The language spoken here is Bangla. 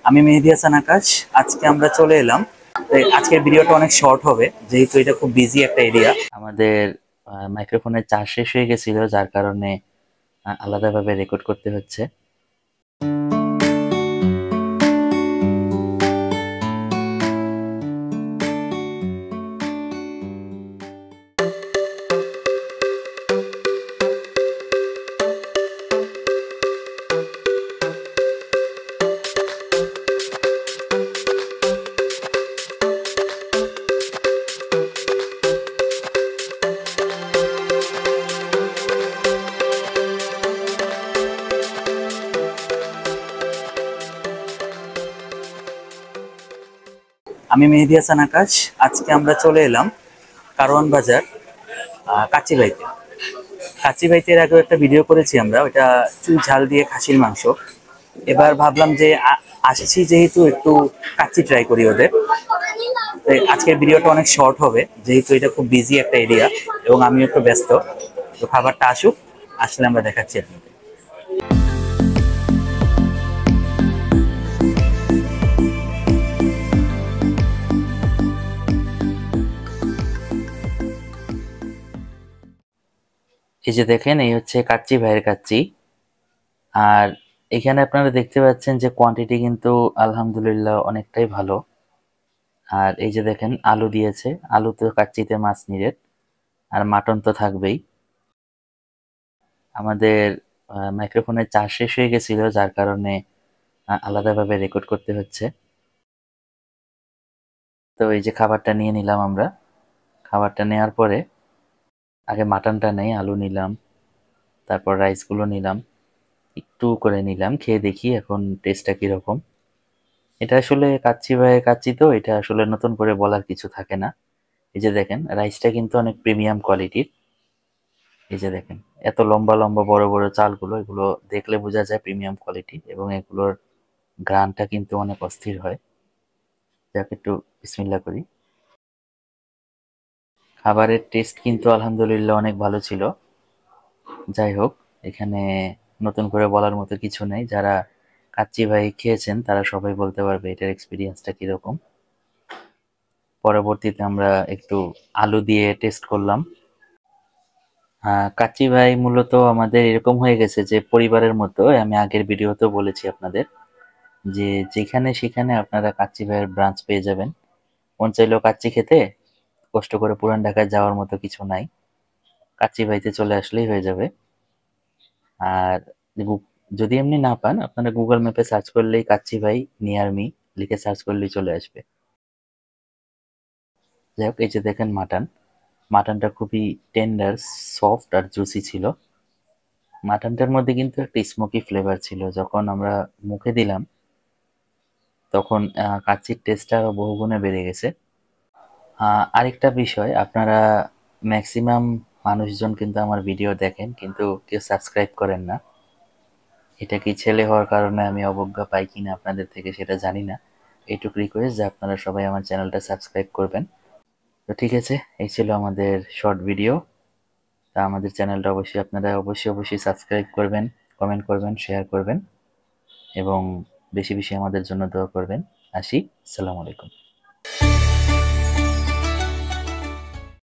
আমি মেহেদী হাসান আকাশ। আজকে আমরা চলে এলাম। আজকের ভিডিওটা অনেক শর্ট হবে যেহেতু এটা খুব বিজি একটা এরিয়া। আমাদের মাইক্রোফোনের চার্জ শেষ হয়ে গেছিল, যার কারণে আলাদাভাবে রেকর্ড করতে হচ্ছে। আমি মেহেদী হাসান আকাশ। আজকে আমরা চলে এলাম কারওয়ান বাজার কাচ্চিবাইতে। কাচ্চিবাইতে এর আগেও একটা ভিডিও করেছি আমরা, ওটা চুই ঝাল দিয়ে খাসির মাংস। এবার ভাবলাম যে আসছি যেহেতু একটু কাচ্চি ট্রাই করি ওদের। আজকের ভিডিওটা অনেক শর্ট হবে যেহেতু এটা খুব বিজি একটা এরিয়া এবং আমিও একটু ব্যস্ত। তো খাবারটা আসুক, আসলে আমরা দেখাচ্ছি আপনাকে। এই যে দেখেন, এই হচ্ছে কাচ্চি ভাইয়ের কাচ্চি। আর এখানে আপনারা দেখতে পাচ্ছেন যে কোয়ান্টিটি কিন্তু আলহামদুলিল্লাহ অনেকটাই ভালো। আর এই যে দেখেন, আলু দিয়েছে, আলু তো কাচ্চিতে মাছ নিডেড, আর মাটন তো থাকবেই। আমাদের মাইক্রোফোনের চার্জ শেষ হয়ে গেছিল, যার কারণে আলাদাভাবে রেকর্ড করতে হচ্ছে। তো এই যে খাবারটা নিয়ে নিলাম আমরা। খাবারটা নেওয়ার পরে আগে মাটনটা নেই, আলু নিলাম, তারপর রাইসগুলো নিলাম, একটু করে নিলাম, খেয়ে দেখি এখন টেস্টটা কিরকম। এটা আসলে কাচ্চি ভাইয়ের কাচ্চি, তো এটা আসলে নতুন করে বলার কিছু থাকে না। এই যে দেখেন, রাইসটা কিন্তু অনেক প্রিমিয়াম কোয়ালিটির। এই যে দেখেন, এত লম্বা লম্বা বড় বড় চালগুলো, এগুলো দেখলে বোঝা যায় প্রিমিয়াম কোয়ালিটি, এবং এগুলোর ঘ্রাণটা কিন্তু অনেক অস্থির হয়। যাকে একটু বিসমিল্লাহ করি। খাবারের টেস্ট কিন্তু আলহামদুলিল্লাহ অনেক ভালো ছিল। যাই হোক, এখানে নতুন করে বলার মতো কিছু নেই। যারা কাচ্চি ভাই খেয়েছেন তারা সবাই বলতে পারবে এটার এক্সপিরিয়েন্সটা কিরকম। পরবর্তীতে আমরা একটু আলু দিয়ে টেস্ট করলাম। কাচ্চি ভাই মূলত আমাদের এরকম হয়ে গেছে যে পরিবারের মতো। আমি আগের ভিডিওতেও বলেছি আপনাদের যে যেখানে সেখানে আপনারা কাচ্চি ভাইয়ের ব্রাঞ্চ পেয়ে যাবেন। মন চাইলেও কাচ্চি খেতে কষ্ট করে পুরান ঢাকায় যাওয়ার মতো কিছু নাই, কাচ্চি ভাইতে চলে আসলেই হয়ে যাবে। আর যদি এমনি না পান, আপনারা গুগল ম্যাপে সার্চ করলেই কাচ্চি ভাই নিয়ার মি লিখে সার্চ করলেই চলে আসবে। যাই হোক, এই যে দেখেন মাটনটা খুবই টেন্ডার, সফট আর জুসি ছিল। মাটনটার মধ্যে কিন্তু একটা স্মোকি ফ্লেভার ছিল। যখন আমরা মুখে দিলাম তখন কাচ্চির টেস্টটা আরো বহুগুণে বেড়ে গেছে। আরেকটা বিষয়, আপনারা ম্যাক্সিমাম মানুষজন কিন্তু আমার ভিডিও দেখেন কিন্তু কেউ সাবস্ক্রাইব করেন না। এটা কি ছেলে হওয়ার কারণে আমি অবজ্ঞা পাই কিনা আপনাদের থেকে সেটা জানি না। এইটুকু রিকোয়েস্ট যে আপনারা সবাই আমার চ্যানেলটা সাবস্ক্রাইব করবেন। তো ঠিক আছে, এই ছিল আমাদের শর্ট ভিডিও। তা আমাদের চ্যানেলটা আপনারা অবশ্যই সাবস্ক্রাইব করবেন, কমেন্ট করবেন, শেয়ার করবেন, এবং বেশি বেশি আমাদের জন্য দোয়া করবেন। আসি, আসসালামু আলাইকুম।